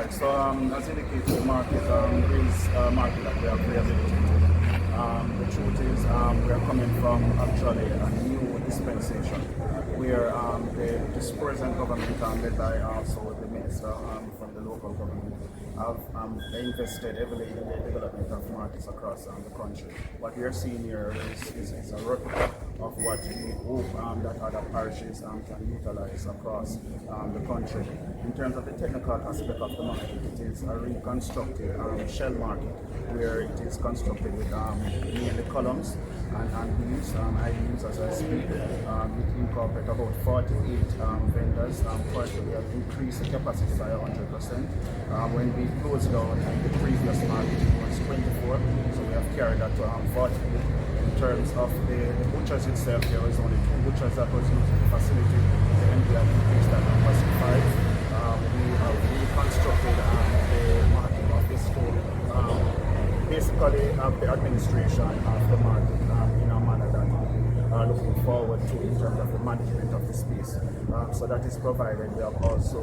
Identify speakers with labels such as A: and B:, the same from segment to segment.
A: So as indicated, the market is a market that we are rehabilitating. The truth is we are coming from actually a new dispensation where this present government, led by also the minister from the local government, have invested heavily in the development of markets across the country. What we are seeing here is a replica of what we hope that other parishes can utilize across the country. In terms of the technical aspect of the market, it is a reconstructed shell market where it is constructed with mainly columns and beams. I use as I speak. It incorporates about 48 vendors. Currently, we have increased the capacity by 100%. When we closed down the previous market, it was 24, so we have carried that to 48. In terms of the butchers itself, there was only 2 butchers that was using the facility. The MD have increased that number to 5. We have reconstructed the market of the store. Basically, the administration of the market in a manner that we are looking forward to in terms of the management of the space. So that is provided. We have also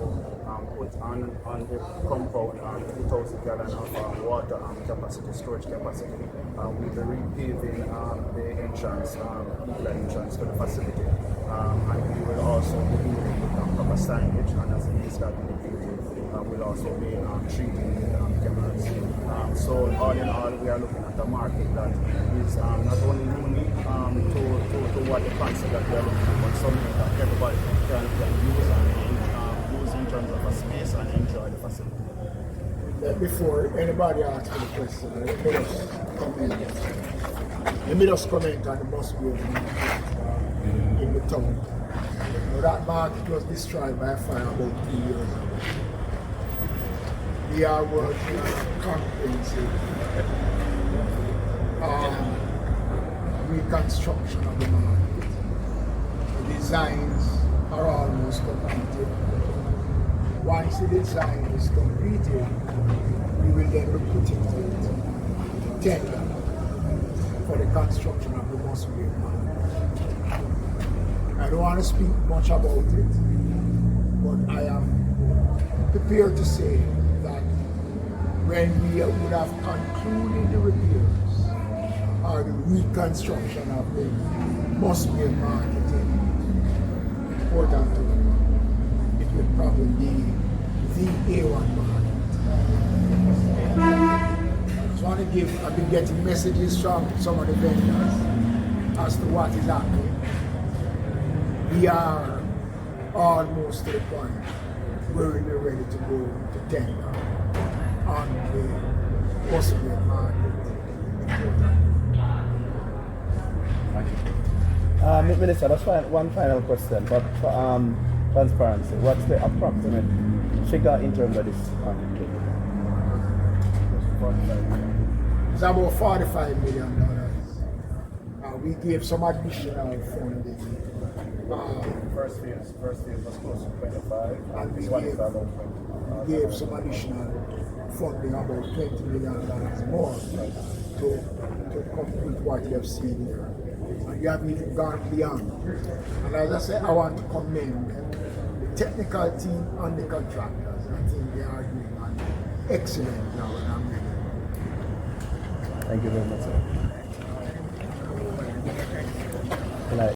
A: put on the compound 2,000 gallons of water capacity, storage capacity. We'll be repaving the entrance, legal entrance to the facility. And we will also be dealing with proper signage, and as it is that indicated, we'll also be treating the cameras. So all in all, we are looking at a market that is not only unique to what the concept that we are looking at, but something that everybody can use and use in terms of a space and enjoy the facility.
B: Before anybody asks me the question, let me just comment on the bus road in the town. That market was destroyed by a fire about 2 years ago. We are working on a comprehensive reconstruction of the market. The designs are almost completed. Once the design is completed, we will then be putting it tender for the construction of the bus way market. I don't want to speak much about it, but I am prepared to say that when we would have concluded the repairs or the reconstruction of the busway market in Port Antonio, it will probably be the A1 market. I just want to give, I've been getting messages from some of the vendors as to what is happening. We are almost to the point where we're ready to go to tender on the possible market in Port Antonio.
C: Minister, that's one final question, but for transparency, what's the approximate figure in terms of this?
B: It's about $45 million. We gave some additional funding.
A: First phase was close to 25,
B: and
A: this one is about 20.
B: We gave some additional funding, about $20 million more to complete what you have seen here. And you have even gone beyond. And as I said, I want to commend the technical team and the contractors. I think they are doing an excellent job, and I'm ready.
C: Thank you very much, sir. Good night.